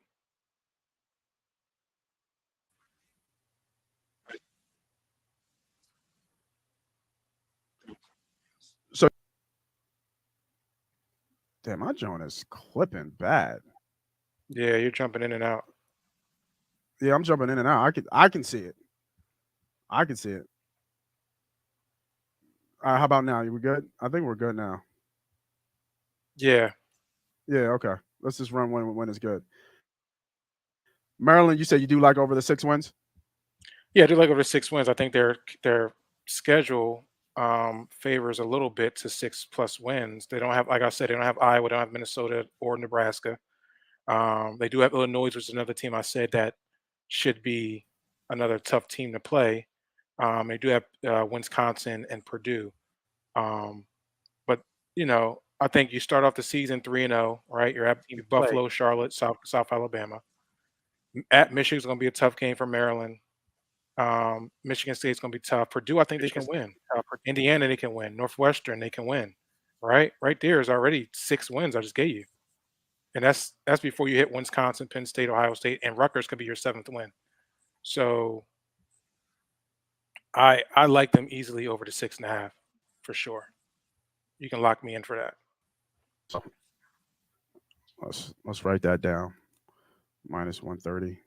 So damn, my joint is clipping bad. Yeah, you're jumping in and out. Yeah, I'm jumping in and out. I can see it. I can see it. How about now? We good? I think we're good now. Yeah, Yeah, okay. Let's just run when it's good. Maryland, you said you do like over the 6 wins? yeah, I do like over 6 wins. I think their schedule favors a little bit to 6+ wins. They don't have, like I said, they don't have Iowa, they don't have Minnesota or Nebraska. They do have Illinois, which is another team I said that should be another tough team to play. They do have Wisconsin and Purdue. But I think you start off the season 3-0, right? You're at Buffalo, Charlotte, South Alabama. At Michigan's going to be a tough game for Maryland. Michigan State's going to be tough. Purdue, I think they can win. Indiana, they can win. Northwestern, they can win. Right there is already 6 wins I just gave you, and that's before you hit Wisconsin, Penn State, Ohio State, and Rutgers could be your 7th win. So I like them easily over the 6.5 for sure. You can lock me in for that. Let's write that down. Minus 130.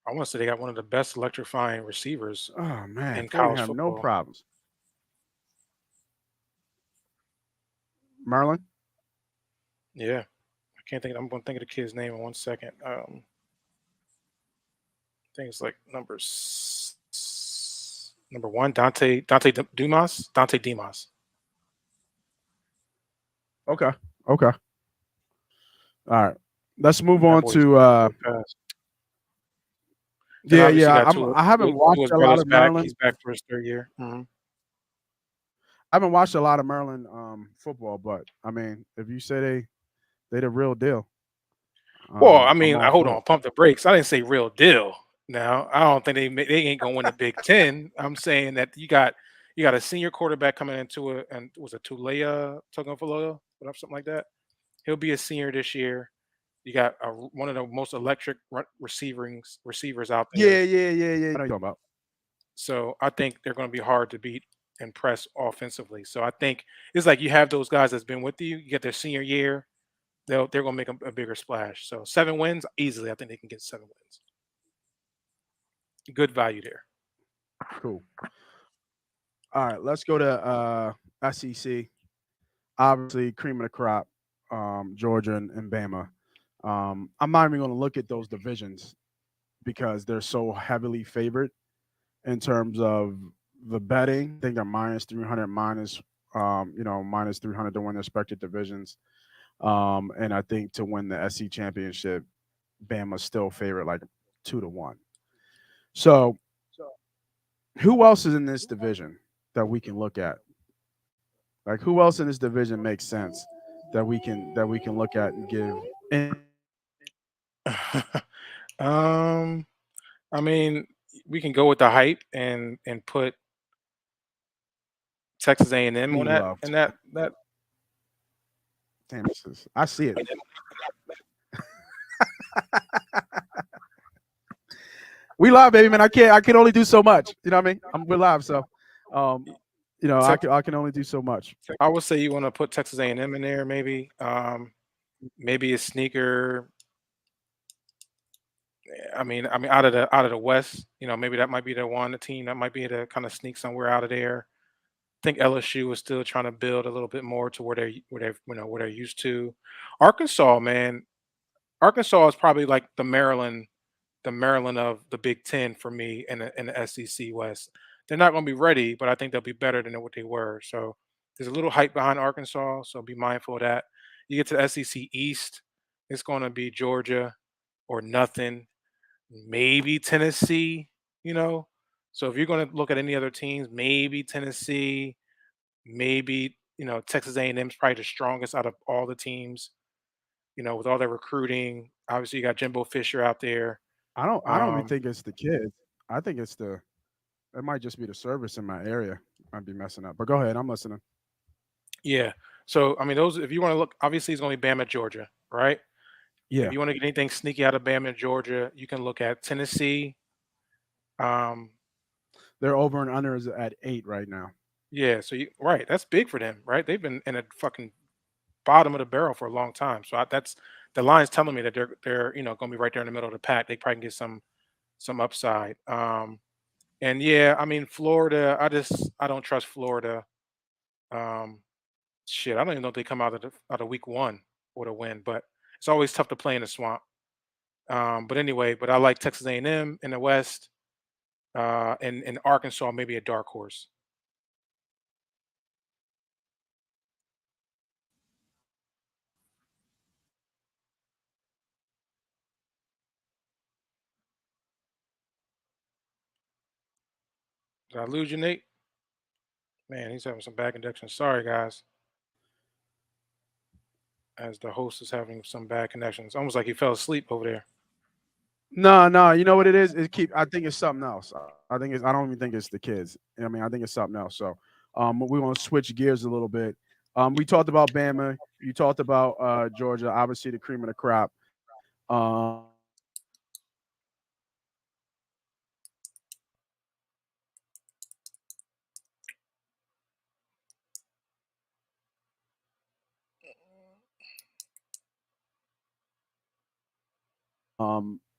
I want to say they got one of the best electrifying receivers Oh man, in Florida college have football. no problems. Maryland? Yeah, I can't think. I'm going to think of the kid's name in 1 second. I think it's like number 1, Dante Dumas. Okay. All right. Let's move That on boy's to fast. Then yeah, obviously yeah. got Tua. I haven't watched Tua's a lot brother's of back. Maryland. He's back for his 3rd year. Mm-hmm. I haven't watched a lot of Maryland football, but I mean, if you say they the real deal. Well, I mean, I'm all hold for on, it. pump the brakes. I didn't say real deal. Now, I don't think they ain't gonna win the Big Ten. I'm saying that you got a senior quarterback coming into it, and was it Tulea Tagovailoa, or something like that? He'll be a senior this year. You got one of the most electric receivers out there. Yeah. I know you're talking about. So I think they're going to be hard to beat and press offensively. So I think it's like you have those guys that's been with you. You get their senior year, they're going to make a bigger splash. So 7 wins easily. I think they can get 7 wins. Good value there. Cool. All right, let's go to SEC. Obviously, cream of the crop, Georgia and Bama. I'm not even going to look at those divisions because they're so heavily favored in terms of the betting. I think they're minus 300, minus 300 to win their respective divisions. And I think to win the SC championship, Bama's still favorite like 2-1. So, who else is in this division that we can look at? Like, who else in this division makes sense that we can look at and give? um, I mean, we can go with the hype and put Texas A&M on We that loved. and that. Damn, I see it. We live, baby, man. I can only do so much. You know what I mean? We're live, so I can only do so much. I would say you want to put Texas A&M in there, maybe. Maybe a sneaker. I mean, out of the West, maybe that might be the team that might be able to kind of sneak somewhere out of there. I think LSU is still trying to build a little bit more to where they're used to. Arkansas, man, Arkansas is probably like the Maryland of the Big Ten for me in the SEC West. They're not going to be ready, but I think they'll be better than what they were. So there's a little hype behind Arkansas, so be mindful of that. You get to the SEC East, it's going to be Georgia or nothing, maybe Tennessee. You know, so if you're going to look at any other teams, maybe Tennessee, maybe Texas A&M is probably the strongest out of all the teams. With all their recruiting, obviously you got Jimbo Fisher out there. I don't even think it's the kids. I think it might just be the service in my area. Might be messing up. But go ahead, I'm listening. Yeah. So I mean, those if you want to look, obviously it's going to be Bama, Georgia, right? Yeah, If you want to get anything sneaky out of Bama and Georgia, you can look at Tennessee. Um, they're over and under is at 8 right now. yeah. So right, that's big for them, right? They've been in a fucking bottom of the barrel for a long time. So that's the line's telling me that they're going to be right there in the middle of the pack. They probably can get some upside. And yeah, I mean Florida. I don't trust Florida. Um, Shit, I don't even know if they come out of week one with a win, but it's always tough to play in the swamp. But anyway, I like Texas A&M in the West, and Arkansas maybe a dark horse. Did I lose you, Nate? Man, he's having some bad connection. Sorry, guys. As the host is having some bad connections, almost like he fell asleep over there. No, you know what it is? I think it's something else. I think I don't even think it's the kids. I mean, I think it's something else. So, we want to switch gears a little bit. We talked about Bama. You talked about Georgia. Obviously, the cream of the crop.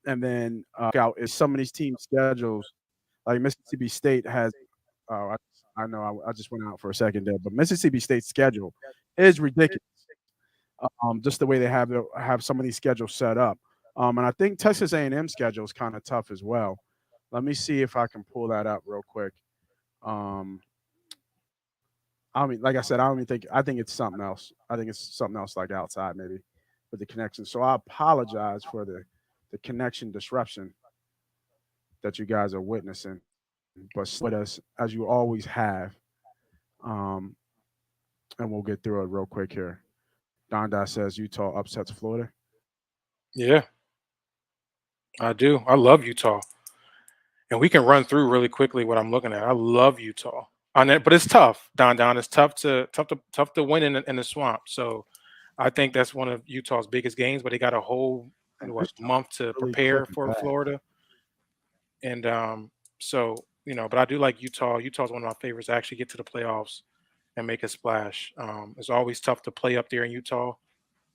And then out is some of these team schedules. Like Mississippi State has. I know I just went out for a second there, but Mississippi State's schedule is ridiculous. Just the way they have some of these schedules set up. And I think Texas A&M schedule is kind of tough as well. Let me see if I can pull that up real quick. Um, I mean, like I said, I think it's something else. I think it's something else like outside maybe with the connection. So I apologize for the connection disruption that you guys are witnessing, but stay with us as you always have. Um, and we'll get through it real quick here. Donda says Utah upsets Florida. Yeah, I do. I love Utah. And we can run through really quickly what I'm looking at. I love Utah on it, but it's tough. Don, it's tough to win in the swamp. So I think that's one of Utah's biggest games. But they got a whole And month to really prepare clipping for back. Florida, and so but I do like Utah. Utah's one of my favorites to actually get to the playoffs and make a splash. It's always tough to play up there in Utah,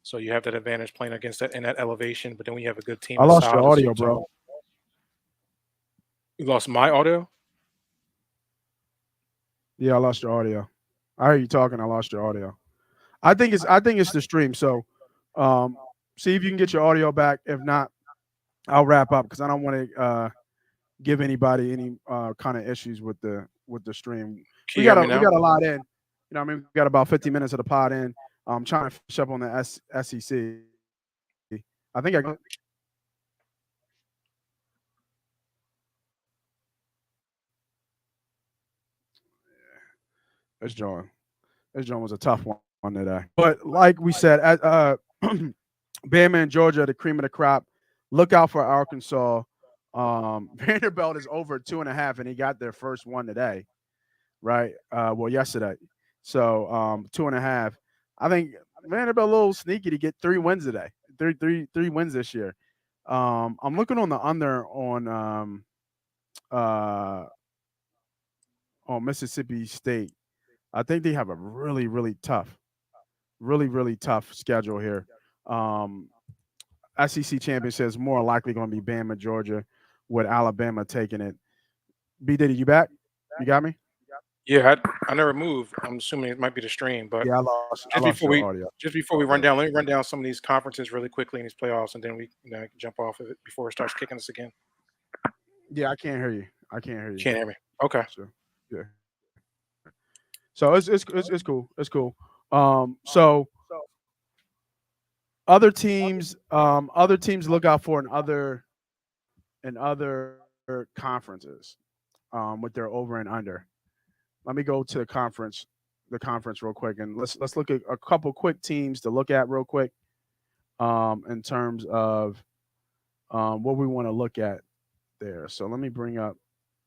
so you have that advantage playing against that in that elevation. But then when you have a good team I as lost your solid as audio, Utah, bro. you lost my audio. Yeah, I lost your audio. I heard you talking. I lost your audio. I think it's the stream. So, see if you can get your audio back. If not, I'll wrap up because I don't want to give anybody any kind of issues with the stream. Can you hear me We now? got a lot in. You know, what I mean, we got about 50 minutes of the pod in. I'm trying to finish up on the SEC. I think I. This John. This John was a tough one today. But like we said, at Bama and Georgia, the cream of the crop. Look out for Arkansas. Vanderbilt is over 2.5, and he got their first one today, right? Well, yesterday. So 2.5. I think Vanderbilt a little sneaky to get 3 wins today. Three wins this year. I'm looking on the under uh, on Mississippi State. I think they have a really tough schedule here. Um, SEC champion says more likely going to be Bama, Georgia, with Alabama taking it. B Diddy, you back? You got me? Yeah, I never moved. I'm assuming it might be the stream, but Yeah, I just lost before your we audio. just before we run down, let me run down some of these conferences really quickly in these playoffs, and then we jump off of it before it starts kicking us again. Yeah, I can't hear you. I can't hear You you. can't hear me. Okay. So yeah. So it's cool. It's cool. So other teams look out for in other conferences with their over and under. Let me go to the conference real quick, and let's look at a couple quick teams to look at real quick in terms of what we want to look at there. So let me bring up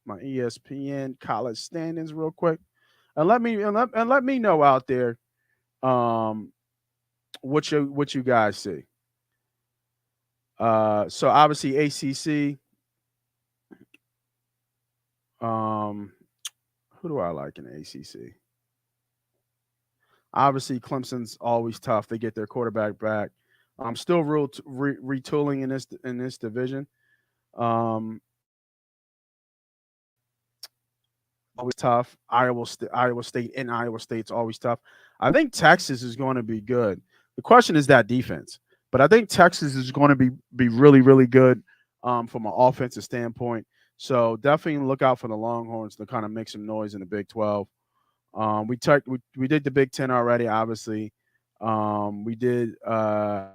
my ESPN college standings real quick, and let me know out there um, what you guys see. So obviously ACC. Um, who do I like in ACC? Obviously, Clemson's always tough. They get their quarterback back. I'm still retooling in this division. Um, always tough. Iowa State in Iowa State's always tough. I think Texas is going to be good. The question is that defense, but I think Texas is going to be really good from an offensive standpoint. So definitely look out for the Longhorns to kind of make some noise in the Big 12. We did the Big 10 already, obviously. We did. I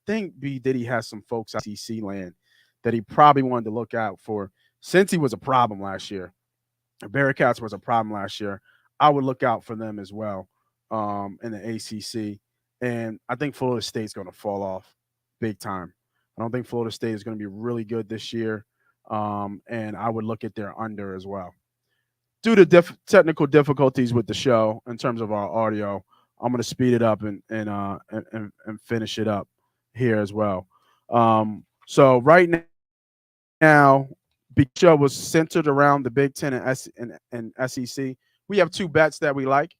think B Diddy has some folks at SEC land that he probably wanted to look out for since he was a problem last year. Bearcats was a problem last year. I would look out for them as well in the ACC. And I think Florida State's going to fall off big time. I don't think Florida State is going to be really good this year. And I would look at their under as well. Due to technical difficulties with the show in terms of our audio, I'm going to speed it up and finish it up here as well. So right now, Big Show was centered around the Big Ten and SEC. We have two bets that we like.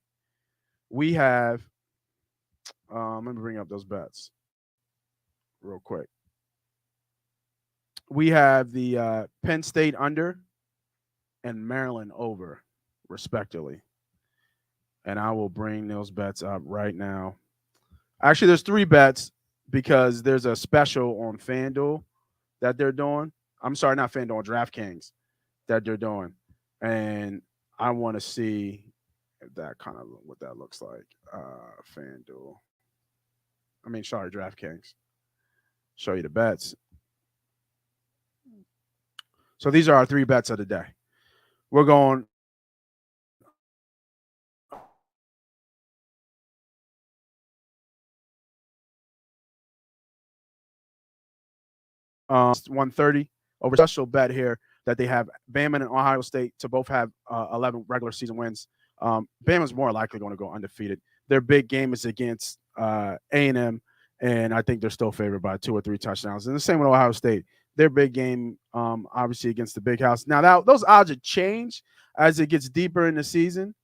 We have, let me bring up those bets real quick. We have the Penn State under and Maryland over, respectively. And I will bring those bets up right now. Actually, there's 3 bets because there's a special on FanDuel that they're doing. I'm sorry, not FanDuel, DraftKings that they're doing. And I want to see if that kind of what that looks like. FanDuel. I mean, sorry, DraftKings. Show you the bets. So these are our 3 bets of the day. We're going 130 over special bet here that they have Bama and Ohio State to both have 11 regular season wins. Bama's more likely going to go undefeated. Their big game is against A&M, and I think they're still favored by 2 or 3 touchdowns. And the same with Ohio State. Their big game, obviously, against the Big House. Now, those odds will change as it gets deeper in the season,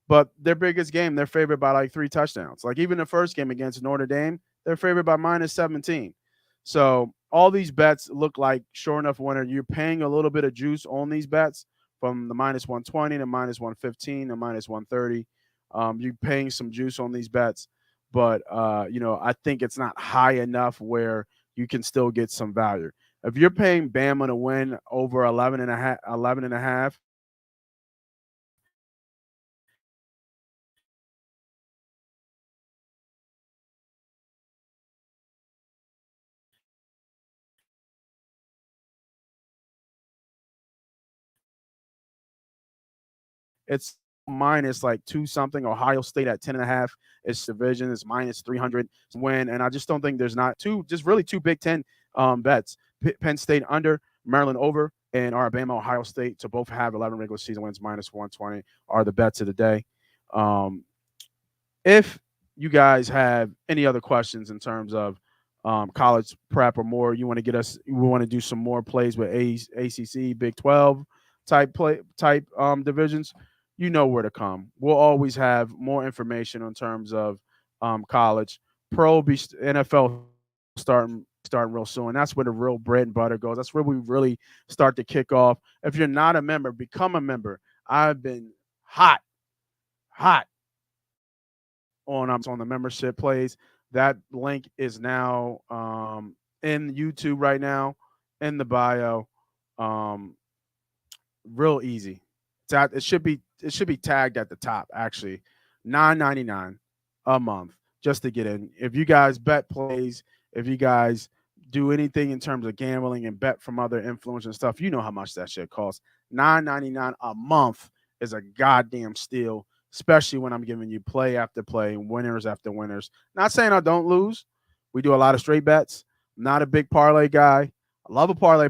but their biggest game, they're favored by like 3 touchdowns. Like even the first game against Notre Dame, they're favored by -17. So all these bets look like sure enough winner. You're paying a little bit of juice on these bets from the -120 to -115 to -130. You're paying some juice on these bets, but I think it's not high enough where you can still get some value. If you're paying Bama to win over 11 and a half, it's minus like 2 something. Ohio State at 10.5. Its division is -300 win, and I just don't think there's not two Big Ten bets. Penn State under, Maryland over, and Alabama, Ohio State to both have 11 regular season wins -120 are the bets of the day. If you guys have any other questions in terms of college prep or more, we want to do some more plays with ACC, Big 12 type divisions, you know where to come. We'll always have more information in terms of college. Pro will be NFL starting real soon. That's where the real bread and butter goes. That's where we really start to kick off. If you're not a member, become a member. I've been hot on the membership plays. That link is now in YouTube right now, in the bio. Real easy. It should be tagged at the top, actually. $9.99 a month just to get in. If you guys bet plays, if you guys do anything in terms of gambling and bet from other influencers and stuff, you know how much that shit costs. $9.99 a month is a goddamn steal, especially when I'm giving you play after play, winners after winners. Not saying I don't lose. We do a lot of straight bets. I'm not a big parlay guy. I love a parlay,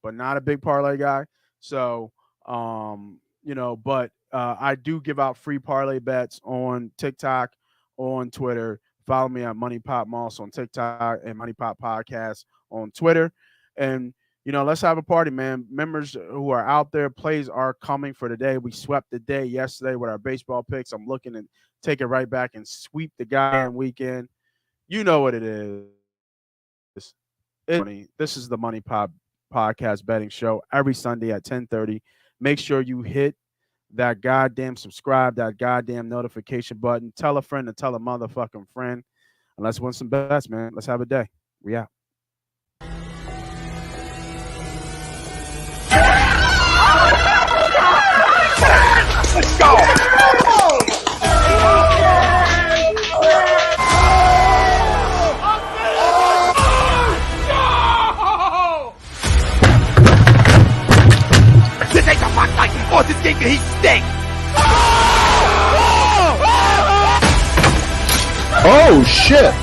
but not a big parlay guy. So, but I do give out free parlay bets on TikTok, on Twitter. Follow me at MoneyPot Moss on TikTok and MoneyPot Podcast on Twitter. And, let's have a party, man. Members who are out there, plays are coming for today. We swept the day yesterday with our baseball picks. I'm looking to take it right back and sweep the goddamn weekend. You know what it is. This is the MoneyPot Podcast betting show every Sunday at 10:30. Make sure you hit that goddamn subscribe, that goddamn notification button. Tell a friend to tell a motherfucking friend. And let's win some bets, man. Let's have a day. We out. Let's go! This ain't the Mike Tyson forces game, he stinks! Oh shit!